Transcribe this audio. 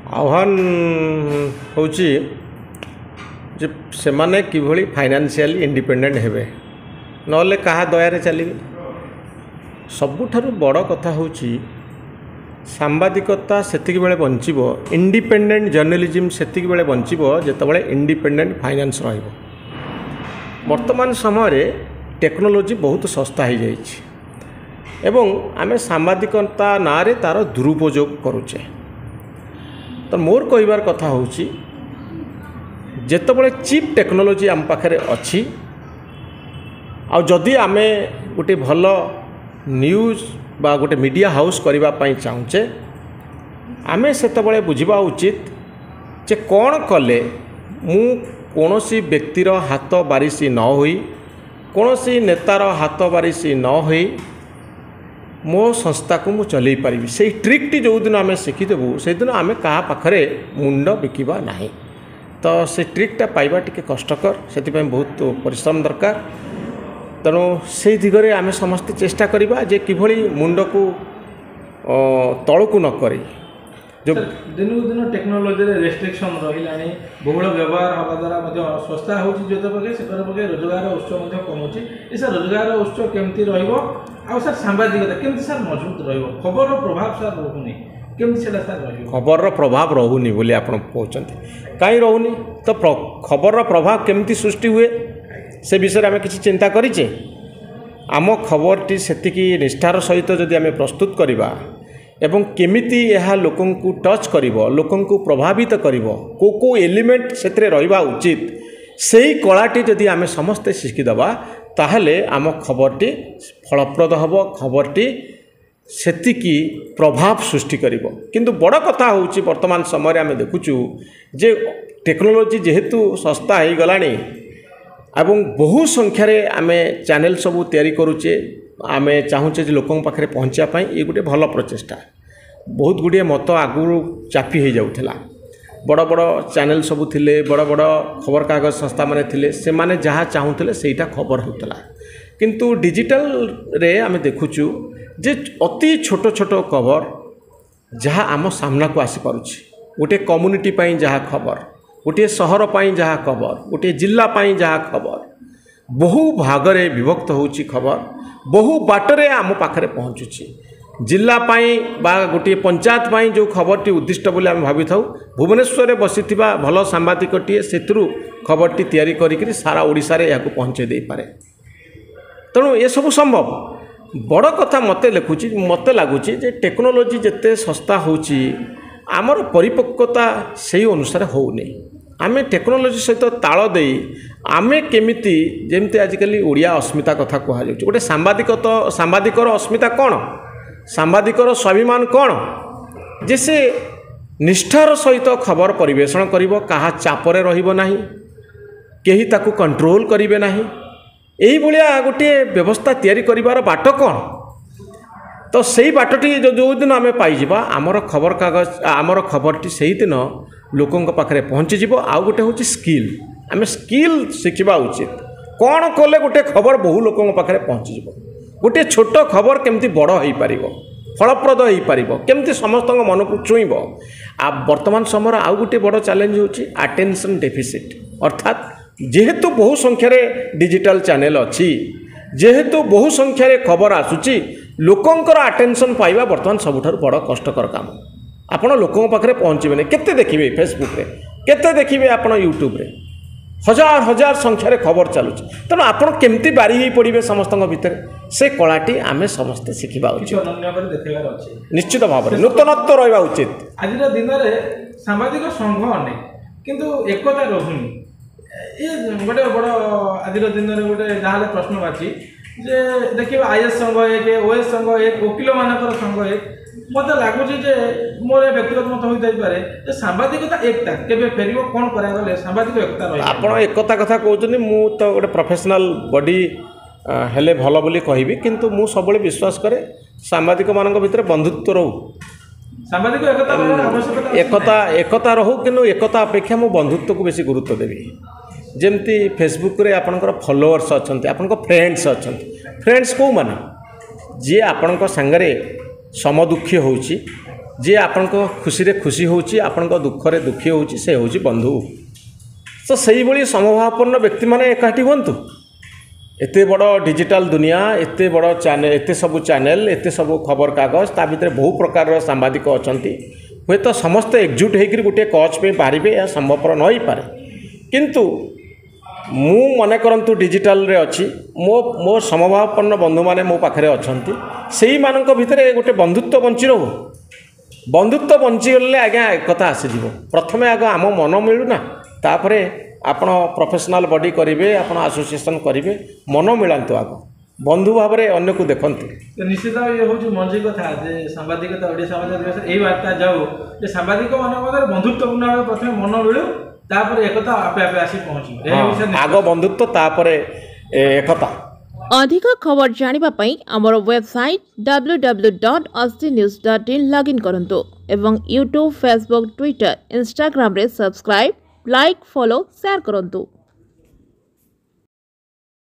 आह्वान हूँ जे सेमाने किभली financially independent हेबे नले कहा दयारे चलिए। सबुठारु बड़ कथा हूँ सांबादिकता सेतिक बेले बंचिब, इंडिपेंडेंट जर्नलिज्म सेतिक बेले बंचिब जेतेबेले इंडिपेंडेंट फाइनेंस रहिबो। वर्तमान समय टेक्नोलोजी बहुत सस्ता हो जाइए एवं आमे सांबादिकता नारे तार दुरुपयोग करुचे। तो मोर कहबार कथा हूँ जेतेबेले चीप टेक्नोलोजी आम पाखे अच्छी आ जदि आमे गोटे भल न्यूज बा गोटे मीडिया हाउस करने चाहूचे आमे सेतेबेले बुझिबा उचित जे कौन कले मु कौनसी व्यक्तिर हाथ बारिशी न होई, कौनसी नेतार हाथ बारिशी न होई मो संस्था को मुझे चलई पारि। से ट्रिकटी जो दिन आम शिखीदेबू से दिन आम क्या पाखरे मुंड बिकिबा नहीं। तो से ट्रिकटा पाइबा टिके कष्टकर, से बहुत परिश्रम दरकार। तेणु से दिगरे आम समस्ते चेष्टा करवा जे किभली मुंड को तलू न करी। जो दिन को दिन टेक्नोलोजी रेस्ट्रिक्शन रही बहुल व्यवहार हवा द्वारा सस्ता हो पके रोजगार उत्स कमुची। सर रोजगार उत्स केमती सर सांबादिकता केमती सर मजबूत खबर प्रभाव सर रोनी केमती सर खबर प्रभाव रोनी बोली आप कहते कहीं रोनी। तो खबर प्रभाव केमती सृष्टि हुए से विषय आम किसी चिंता करें। आम खबरटी सेतिकी निष्ठार सहित जदि आम प्रस्तुत करवा एवं केमिति यह लोकं को टच करिवो, लोकं को प्रभावित करिवो, को एलिमेंट सेतरे रहिबा उचित, सेही कलाटी जदि आमे समस्ते शिखिदेबा ताहले आम खबरटी फलप्रद हबो, खबरटी सेतिकी प्रभाव सृष्टि करिवो। किंतु बड़ कथा होउची वर्तमान समय आमे देखुचु जे टेक्नोलोजी जेहेतु सस्ता हो गलानी एवं बहु संख्यार आमे चैनल सबू तैयारी करुचे, आमे चाहूचे लोकों पाखे पहुँचा ये गोटे भल प्रचेष्टा। बहुत गुड़िए मत आगु चापी हो जाऊला, बड़ बड़ चैनल सबू थिले, बड़ बड़ खबर कागज संस्था माने थिले, से माने जहाँ चाहूले सेटा खबर होता। किंतु डिजिटल रे आमे देखुचु जे अति छोट छोट खबर जहाँ आम सामना को आसी पारुछि, गोटे कम्युनिटी पाई जहाँ खबर, गोटे सहर पाई जहाँ खबर, गोटे जिल्ला पाई जहाँ खबर, बहु भागरे विभक्त होउछि खबर, बहु बाटरे आम पाखरे पहुँचुछि। जिला पाई बा गोटे पंचायत पाई जो खबरटी उद्दिष्ट बोली आम भावी थाउ, भुवनेश्वर बसिथिबा भल सांबादिकटीए सेथुरु खबरटी तैयारी करिकरी सारा ओडिशा रे याकु पहुँचे दे पारे। तेणु ये सब संभव। बड़ कथा मते लिखुछि, मते लागुछि जे टेक्नोलोजी जेते सस्ता होउछि आमर परिपक्वता सेही अनुसार होउनी। आमे टेक्नोलोजी सहित ताल दे आमे केमिति जेमती आजिकली ओडिया अस्मिता कथा कह जाउछि, गोटे सांबादिकर अस्मिता कौन, सांबादिकर स्वाभिमान कौन, जे से निष्ठार सहित खबर परिवेषण करिवो, कहा चापरे रहिबो नाही, केही ताकू कंट्रोल करिवे नाही, एही भलिया गोटे व्यवस्था तैयारी करिवार बाट कौन। तो सही बाटटी जो दिन आम पाइबा आमर खबर कागज आमर खबरटी से ही दिन लोकों पाखे पहुँची जीव। आउ गोटे हूँ स्किल, आम स्किल शिखा उचित। कौन कले गोटे खबर बहु लोकों पाखे पहुँची जीव, गोटे छोट खबर केमती बड़ हो पार, फलप्रद हो पार, केमती समस्त मन को छुईब। आ वर्तमान समय आउ गोटे बड़ चैलेंज होची अटेंशन डेफिसिट, अर्थात जेहेतु बहु संख्यार डिजिटल चैनल अच्छी, जेहेतु बहु संख्यार खबर आसूची, लोकंकर अटेंशन पाइबा वर्तमान सबुठारु बड़ कष्टकर काम। आपण लोकों पाखे पहुँचे नहीं, केते देखिए फेसबुक रे, केते देखिए आपण यूट्यूब रे, हजार हजार संख्यार खबर चलुची। तेणु आपण केमती बारी हो पड़े समस्त भितर से कलाटी आमे समस्ते शिखा उचित, निश्चित भाव में नूतनत्व रहा उचित। आज दिन में सांबादिक संघ अनेक किंतु एकता रहुनी। ये गोटे बड़ आज दिन में गोटे जहाँ प्रश्नवाची जे देखिए आईएएस संघ एक, ओएस संघ एक, वकिल मानकर संघ एक। मत लगुच मोर व्यक्तिगत मत हो सांबादिकता एकता केबे फेरिबो, कौन करागले सांबादिक एकता रही। आपण एकता कथा कहउछनी, मु तो गोटे प्रोफेशनल बॉडी हेले भल बोली कहबी, किंतु मु सबले विश्वास करे सांबादिक मानक भितर बंधुत्व रहू, सांबादिक एकता एकता रहू, किंतु एकता अपेक्षा मु बंधुत्व को बेसी गुरुत्व देवी। जेमती फेसबुक रे आपनकर फॉलोअर्स अछंती, आपनकर फ्रेंड्स अछंती, फ्रेंड्स को माने जे आपनकर संगरे समदुखी होउची जी आपण खुशी खुशी होउची आपण दुखरे दुखी होउची से होउची बंधु। तो सही भली समभावपूर्ण व्यक्ति माने एकाठी हुंतु। एते बड़ डिजिटल दुनिया, एते बड़ चैनल, एते सब चैनल, एते सब खबर कागज, ता भितर बहु प्रकार सांबादिक अछंती। हुए तो समस्त एकजुट होकर गोटे कच पे बाहर यह संभवपर न हो पारे, किंतु मु मन करंतु डिजिटल रे अच्छी मो समभावपूर्ण बंधु माने मो पाखरे अछंती। सेही मानक भितर गोटे बंधुत्व बंची रहो। बंधुत्व बंची गले आज्ञा एकता आसीज। प्रथमे आग आम मन मिलूना, तापरे आपण प्रोफेशनल बॉडी करेंगे, आप एसोसिएशन करेंगे, मन मिलांतु आग बंधु भाव में अन्य को देखते। तो निश्चित ये हूँ मंजी कथा जे सांबादिकता ओडिया समाचार दिवस यही वार्ता जाऊ जे सांबादिक मान बंधुत्वपूर्ण भाव प्रथम मन मिलू, तापर एकता आपे आपे आसी पहुँचू। आग बंधुत्व तापर एकता। अधिक खबर जानिबा पई हमर वेबसाइट www.astnews.in लॉगिन करंतु एवं यूट्यूब, फेसबुक, ट्विटर, इंस्टाग्राम रे सब्सक्राइब, लाइक, फॉलो, शेयर करंतु।